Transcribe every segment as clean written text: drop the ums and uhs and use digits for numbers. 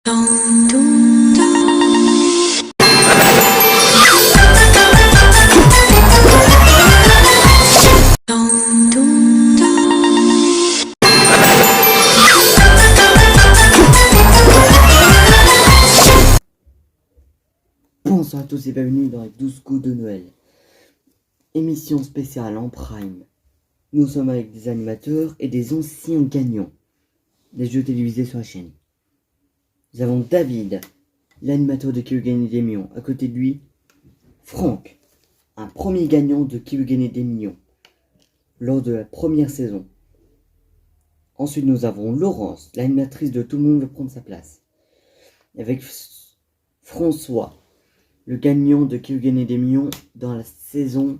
Bonsoir à tous et bienvenue dans les 12 coups de Noël. Émission spéciale en prime. Nous sommes avec des animateurs et des anciens gagnants des jeux télévisés sur la chaîne. Nous avons David, l'animateur de Qui veut gagner des millions. À côté de lui, Franck, un premier gagnant de Qui veut gagner des millions lors de la première saison. Ensuite, nous avons Laurence, l'animatrice de Tout le monde veut prendre sa place. Avec François, le gagnant de Qui veut gagner des millions dans la saison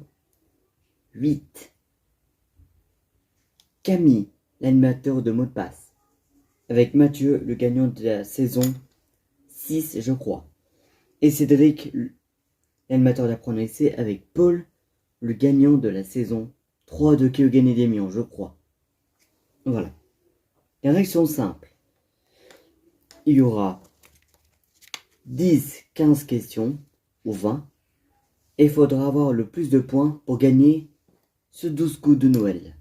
8. Camille, l'animateur de Mot de passe. Avec Mathieu, le gagnant de la saison 6, je crois. Et Cédric, l'animateur d'Apprendre à laisser, avec Paul, le gagnant de la saison 3 de Qui veut gagner des millions, je crois. Voilà. Les règles sont simples. Il y aura 10, 15 questions, ou 20. Et il faudra avoir le plus de points pour gagner ce 12 coups de Noël.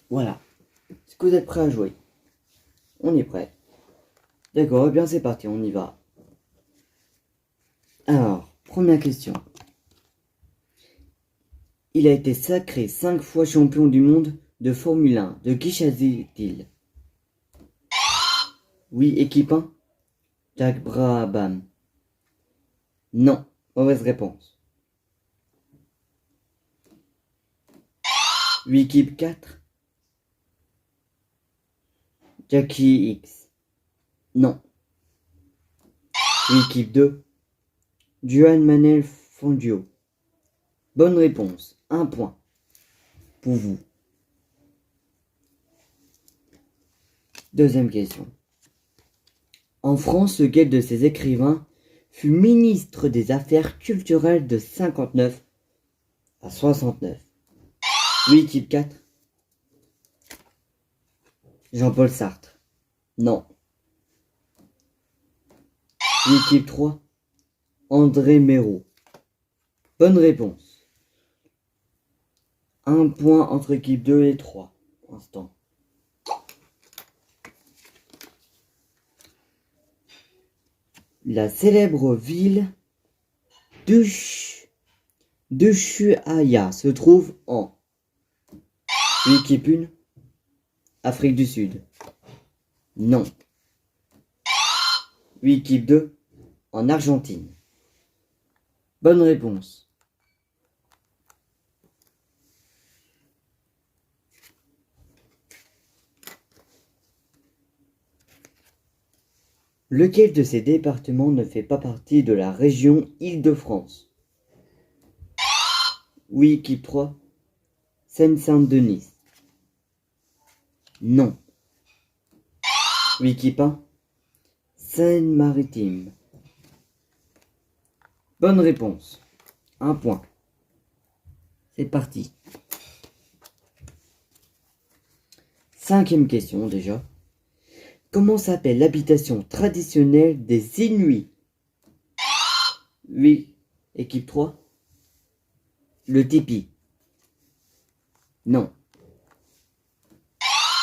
Voilà. Est-ce que vous êtes prêts à jouer? On est prêt. D'accord, eh bien c'est parti, on y va. Alors, première question. Il a été sacré 5 fois champion du monde de Formule 1. De qui s'agit-il? Oui, équipe 1. Jack Brabham. Non, mauvaise réponse. Oui, équipe 4. Jackie X. Non. Oui, équipe 2. Juan Manuel Fangio. Bonne réponse. 1 point. Pour vous. Deuxième question. En France, lequel de ces écrivains fut ministre des Affaires culturelles de 59 à 69? Oui, équipe 4. Jean-Paul Sartre. Non. Oui, équipe 3. André Méraud. Bonne réponse. 1 point entre équipe 2 et 3. Pour l'instant. La célèbre ville d'Ushuaïa se trouve en équipe 1, Afrique du Sud. Non. Équipe 2, en Argentine. Bonne réponse. Lequel de ces départements ne fait pas partie de la région Île-de-France? Oui, équipe 3. Seine-Saint-Denis. Non. Oui, équipe 1. Seine-Maritime. Bonne réponse. 1 point. C'est parti. 5e question déjà. Comment s'appelle l'habitation traditionnelle des Inuits? Oui, équipe 3. Le tipi. Non.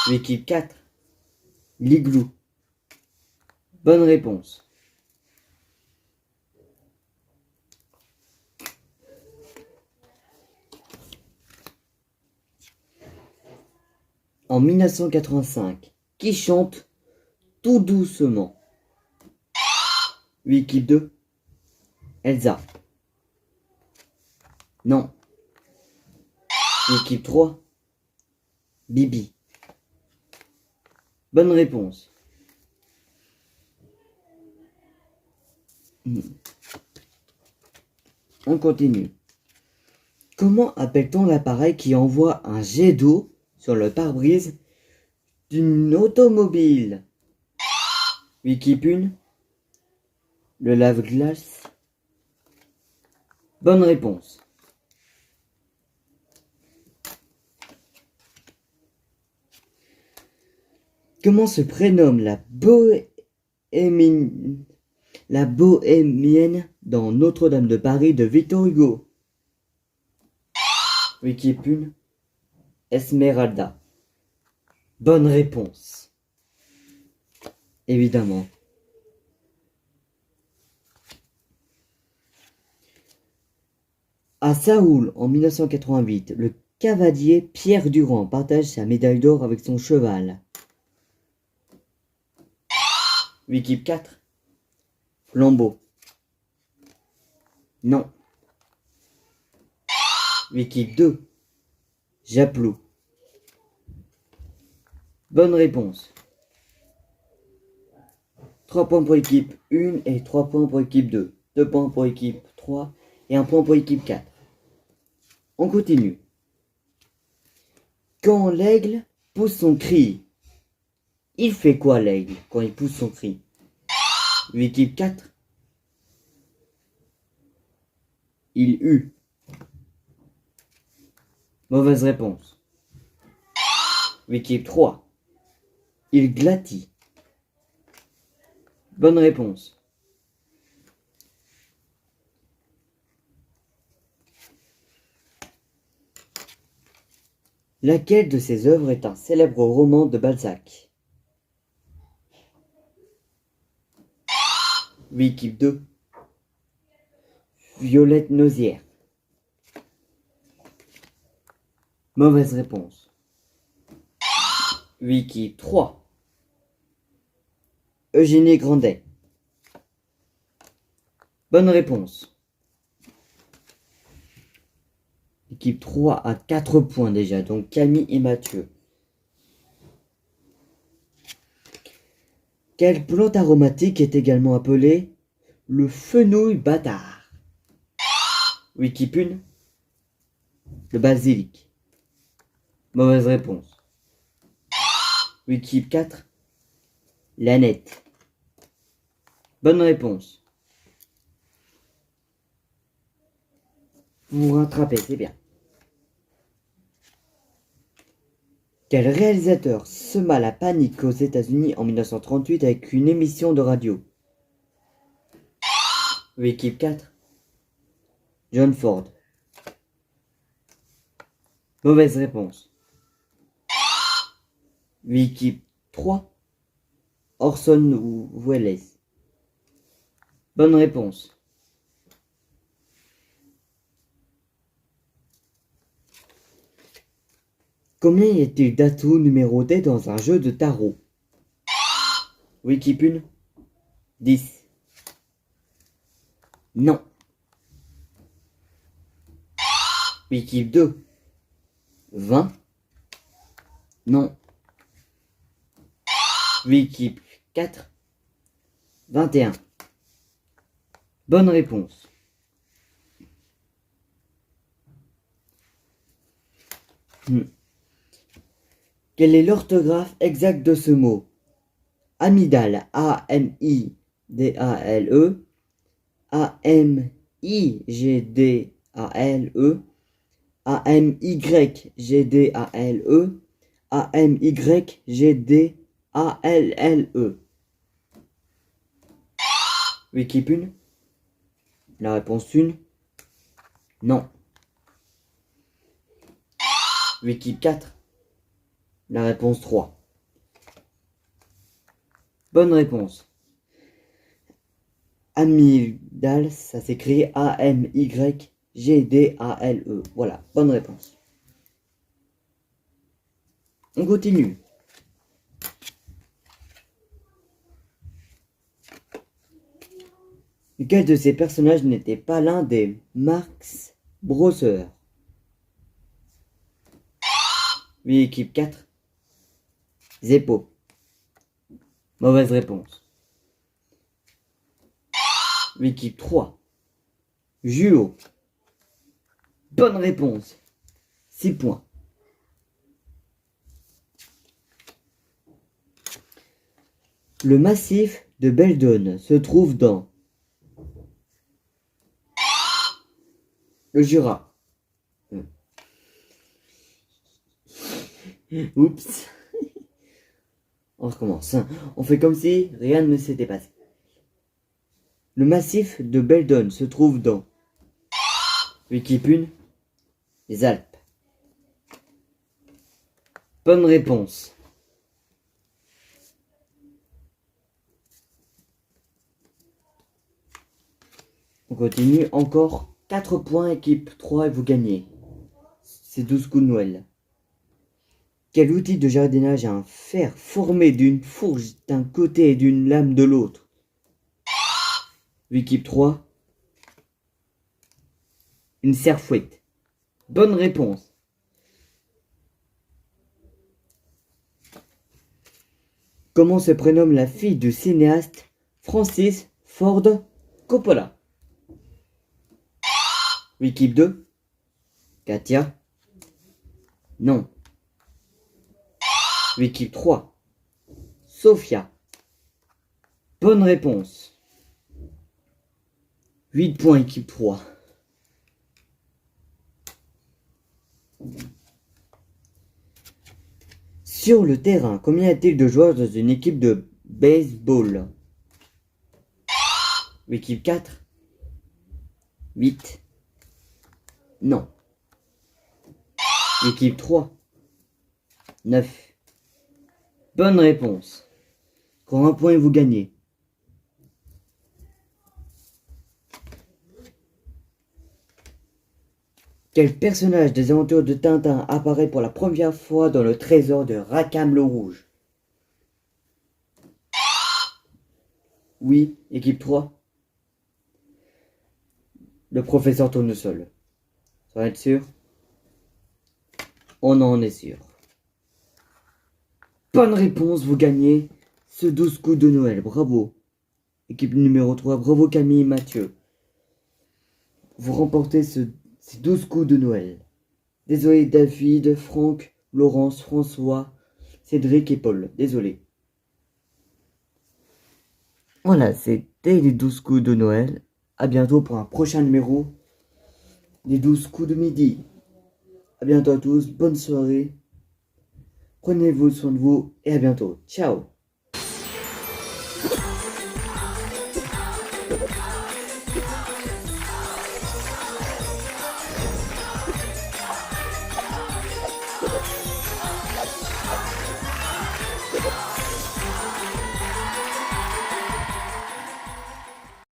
Oui, équipe 4. L'igloo. Bonne réponse. En 1985, qui chante Tout doucement? Oui, équipe 2. Elsa. Non. Équipe 3. Bibi. Bonne réponse. On continue. Comment appelle-t-on l'appareil qui envoie un jet d'eau sur le pare-brise d'une automobile? Équipe 1. Le lave-glace. Bonne réponse. Comment se prénomme la bohémienne dans Notre-Dame de Paris de Victor Hugo? Wikipune. Esmeralda. Bonne réponse. Évidemment. À Saoul, en 1988, le cavalier Pierre Durand partage sa médaille d'or avec son cheval. Wikip 4. Flambeau. Non. Wikip 2. Japlou. Bonne réponse. 3 points pour équipe 1 et 3 points pour équipe 2. 2 points pour équipe 3 et 1 point pour équipe 4. On continue. Quand l'aigle pousse son cri, il fait quoi l'aigle quand il pousse son cri? Wikip 4. Il hue. Mauvaise réponse. Wikip 3. Il glatit. Bonne réponse. Laquelle de ces œuvres est un célèbre roman de Balzac? Wikip 2. Violette Nozière. Mauvaise réponse. Wikip 3. Eugénie Grandet. Bonne réponse. Équipe 3 à 4 points déjà, donc Camille et Mathieu. Quelle plante aromatique est également appelée le fenouil bâtard? Wikip 1. Le basilic. Mauvaise réponse. Wikip 4. L'aneth. Bonne réponse. Vous vous rattrapez, c'est bien. Quel réalisateur sema la panique aux États-Unis en 1938 avec une émission de radio? Wikip 4. John Ford. Mauvaise réponse. Wikip 3. Orson Welles. Bonne réponse. Combien y a-t-il d'atouts numérotés dans un jeu de tarot? Wikip 1. 10. Non. Wikip 2. 20. Non. Wikip 4. 21. Bonne réponse. Quelle est l'orthographe exacte de ce mot? Amygdale, A-M-I-D-A-L-E, A-M-I-G-D-A-L-E, A-M-Y-G-D-A-L-E, A-M-Y-G-D-A-L-L-E. Wikip 1. La réponse 1. Non. Wikip 4. La réponse 3. Bonne réponse. Amygdale, ça s'écrit A-M-Y-G-D-A-L-E. Voilà, bonne réponse. On continue. Lequel de ces personnages n'était pas l'un des Marx Brothers? Wikip 4. Zeppo. Mauvaise réponse. Wikip 3. Juo. Bonne réponse. 6 points. Le massif de Beldon se trouve dans le Jura. Oups. On recommence. On fait comme si rien ne s'était passé. Le massif de Beldon se trouve dans Wikip 1, les Alpes. Bonne réponse. On continue. Encore 4 points, équipe 3, et vous gagnez. C'est 12 coups de Noël. Quel outil de jardinage a un fer formé d'une fourche d'un côté et d'une lame de l'autre? Wikip 3. Une serre-fouette. Bonne réponse. Comment se prénomme la fille du cinéaste Francis Ford Coppola? Wikip 2. Katia. Non. Wikip 3. Sophia. Bonne réponse. 8 points, équipe 3. Sur le terrain, combien y a-t-il de joueurs dans une équipe de baseball? Équipe 4. 8. Non. Équipe 3. 9. Bonne réponse. Encore un point et vous gagnez. Quel personnage des aventures de Tintin apparaît pour la première fois dans le trésor de Rackham le Rouge? Oui, équipe 3. Le professeur Tournesol. Ça va être sûr? On en est sûr. Bonne réponse, vous gagnez ce 12 coups de Noël. Bravo. Équipe numéro 3, bravo Camille et Mathieu. Vous remportez ces 12 coups de Noël. Désolé David, Franck, Laurence, François, Cédric et Paul. Désolé. Voilà, c'était les 12 coups de Noël. A bientôt pour un prochain numéro des 12 coups de midi. A bientôt à tous, bonne soirée. Prenez-vous soin de vous et à bientôt. Ciao.